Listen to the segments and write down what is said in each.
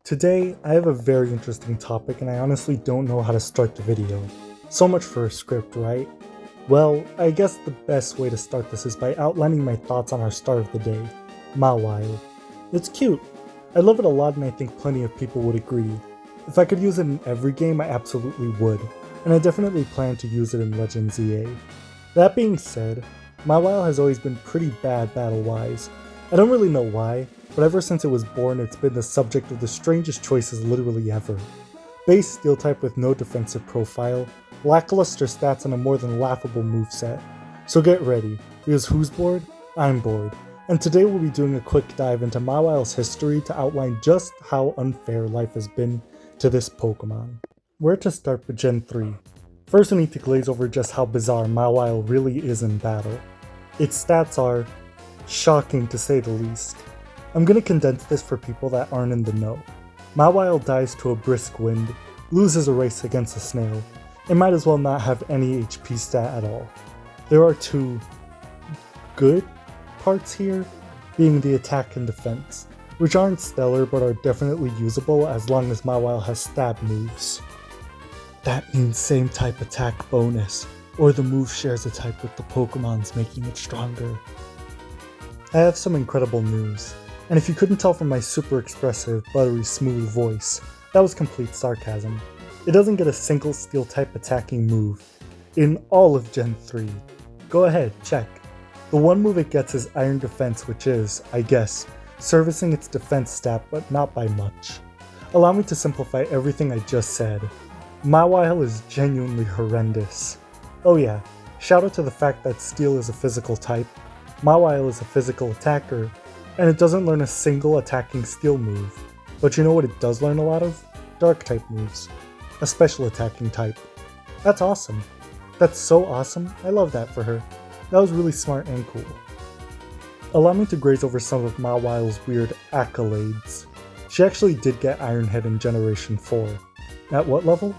Today, I have a very interesting topic and I honestly don't know how to start the video. So much for a script, right? Well, I guess the best way to start this is by outlining my thoughts on our star of the day, Mawile. It's cute. I love it a lot and I think plenty of people would agree. If I could use it in every game, I absolutely would, and I definitely plan to use it in Legends EA. That being said, Mawile has always been pretty bad battle-wise. I don't really know why, but ever since it was born it's been the subject of the strangest choices literally ever. Base steel type with no defensive profile, lackluster stats and a more than laughable moveset. So get ready, because who's bored? I'm bored. And today we'll be doing a quick dive into Mawile's history to outline just how unfair life has been to this Pokemon. Where to start with Gen 3? First we need to glaze over just how bizarre Mawile really is in battle. Its stats are shocking to say the least. I'm gonna condense this for people that aren't in the know. Mawile dies to a brisk wind, loses a race against a snail, and might as well not have any HP stat at all. There are two good parts here, being the attack and defense, which aren't stellar but are definitely usable as long as Mawile has stab moves. That means same type attack bonus, or the move shares a type with the Pokémons, making it stronger. I have some incredible news, and if you couldn't tell from my super expressive, buttery smooth voice, that was complete sarcasm. It doesn't get a single steel type attacking move in all of Gen 3. Go ahead, check. The one move it gets is Iron Defense, which is, I guess, servicing its defense stat but not by much. Allow me to simplify everything I just said. Mawile is genuinely horrendous. Oh yeah, shout out to the fact that Steel is a physical type, Mawile is a physical attacker, and it doesn't learn a single attacking Steel move. But you know what it does learn a lot of? Dark type moves. A special attacking type. That's awesome. That's so awesome, I love that for her. That was really smart and cool. Allow me to graze over some of Mawile's weird accolades. She actually did get Iron Head in Generation 4. At what level?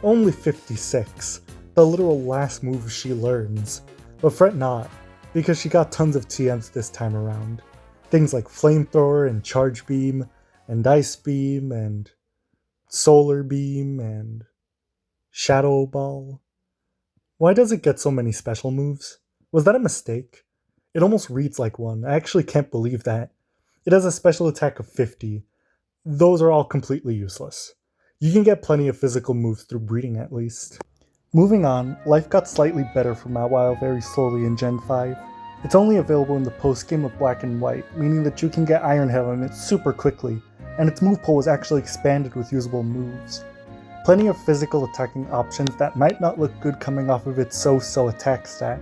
Only 56, the literal last move she learns. But fret not, because she got tons of TMs this time around. Things like Flamethrower and Charge Beam, and Ice Beam, and Solar Beam, and Shadow Ball. Why does it get so many special moves? Was that a mistake? It almost reads like one. I actually can't believe that. It has a special attack of 50. Those are all completely useless. You can get plenty of physical moves through breeding at least. Moving on, life got slightly better for Mawile very slowly in Gen 5. It's only available in the post-game of Black and White, meaning that you can get Iron Head on it super quickly, and its move pool was actually expanded with usable moves. Plenty of physical attacking options that might not look good coming off of its so-so attack stat,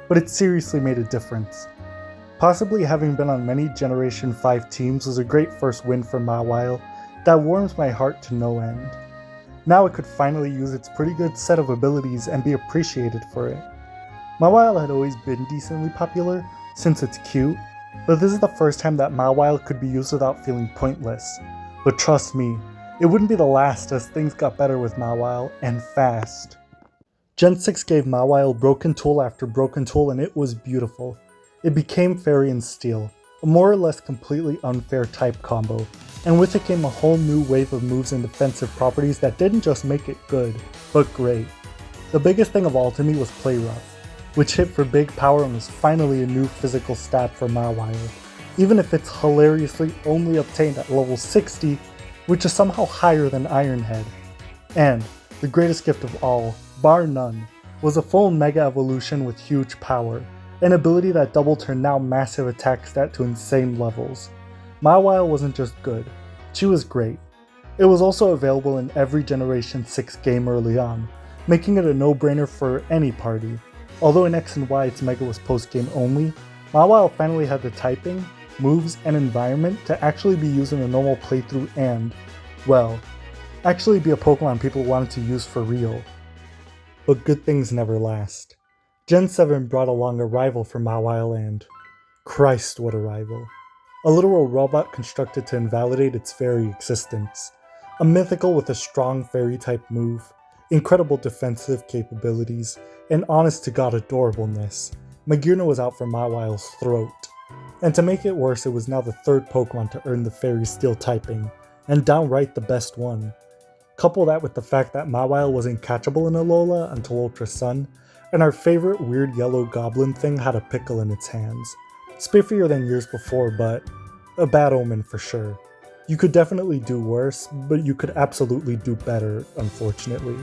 but it seriously made a difference. Possibly having been on many Generation 5 teams was a great first win for Mawile that warms my heart to no end. Now it could finally use its pretty good set of abilities and be appreciated for it. Mawile had always been decently popular, since it's cute, but this is the first time that Mawile could be used without feeling pointless. But trust me, it wouldn't be the last as things got better with Mawile, and fast. Gen 6 gave Mawile Broken Tool after Broken Tool and it was beautiful. It became Fairy and Steel, a more or less completely unfair type combo, and with it came a whole new wave of moves and defensive properties that didn't just make it good, but great. The biggest thing of all to me was Play Rough, which hit for big power and was finally a new physical stat for Mawile, even if it's hilariously only obtained at level 60, which is somehow higher than Iron Head. And, the greatest gift of all, bar none, was a full Mega Evolution with huge power, an ability that doubled her now massive attack stat to insane levels. Mawile wasn't just good, she was great. It was also available in every Generation 6 game early on, making it a no-brainer for any party. Although in X and Y its Mega was post-game only, Mawile finally had the typing, moves, and environment to actually be used in a normal playthrough and, well, actually be a Pokemon people wanted to use for real. But good things never last. Gen 7 brought along a rival for Mawile and, Christ what a rival. A literal robot constructed to invalidate its very existence. A mythical with a strong fairy-type move, incredible defensive capabilities, and honest-to-god adorableness. Magearna was out for Mawile's throat. And to make it worse, it was now the third Pokemon to earn the Fairy Steel typing, and downright the best one. Couple that with the fact that Mawile wasn't catchable in Alola until Ultra Sun, and our favorite weird yellow goblin thing had a pickle in its hands. Spiffier than years before, but a bad omen for sure. You could definitely do worse, but you could absolutely do better, unfortunately.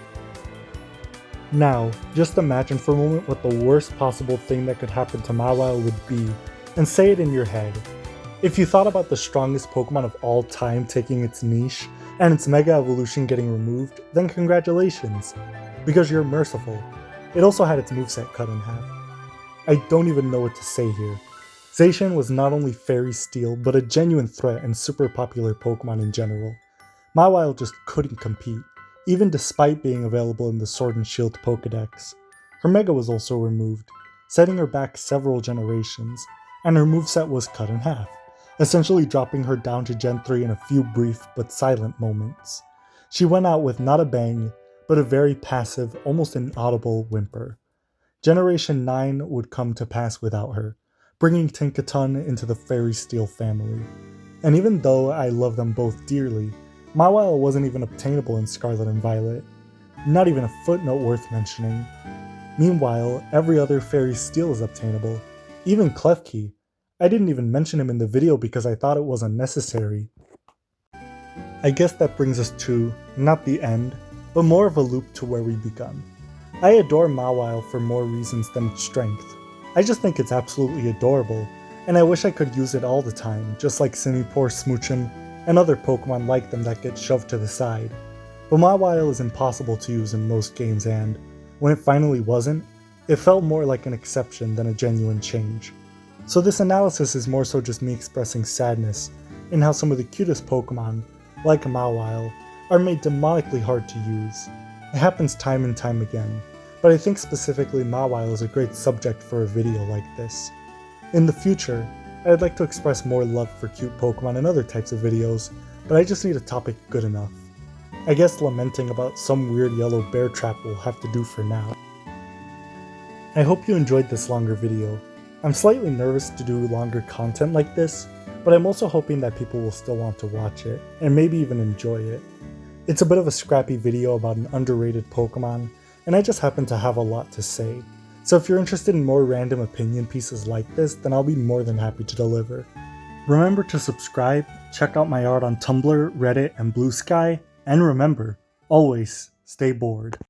Now, just imagine for a moment what the worst possible thing that could happen to Mawile would be, and say it in your head. If you thought about the strongest Pokemon of all time taking its niche, and its Mega Evolution getting removed, then congratulations, because you're merciful. It also had its moveset cut in half. I don't even know what to say here. Zacian was not only Fairy Steel, but a genuine threat and super popular Pokemon in general. Mawile just couldn't compete, even despite being available in the Sword and Shield Pokedex. Her Mega was also removed, setting her back several generations, and her moveset was cut in half, essentially dropping her down to Gen 3 in a few brief but silent moments. She went out with not a bang, but a very passive, almost inaudible whimper. Generation 9 would come to pass without her, bringing Tinkaton into the Fairy Steel family. And even though I love them both dearly, Mawile wasn't even obtainable in Scarlet and Violet. Not even a footnote worth mentioning. Meanwhile, every other Fairy Steel is obtainable, even Klefki. I didn't even mention him in the video because I thought it was unnecessary. I guess that brings us to, not the end, but more of a loop to where we begun. I adore Mawile for more reasons than its strength. I just think it's absolutely adorable, and I wish I could use it all the time, just like Simipour, Smoochum, and other Pokemon like them that get shoved to the side. But Mawile is impossible to use in most games, and when it finally wasn't, it felt more like an exception than a genuine change. So this analysis is more so just me expressing sadness in how some of the cutest Pokemon, like Mawile, are made demonically hard to use. It happens time and time again, but I think specifically Mawile is a great subject for a video like this. In the future, I'd like to express more love for cute Pokemon in other types of videos, but I just need a topic good enough. I guess lamenting about some weird yellow bear trap will have to do for now. I hope you enjoyed this longer video. I'm slightly nervous to do longer content like this, but I'm also hoping that people will still want to watch it, and maybe even enjoy it. It's a bit of a scrappy video about an underrated Pokemon, and I just happen to have a lot to say. So if you're interested in more random opinion pieces like this, then I'll be more than happy to deliver. Remember to subscribe, check out my art on Tumblr, Reddit, and Blue Sky, and remember, always stay bored.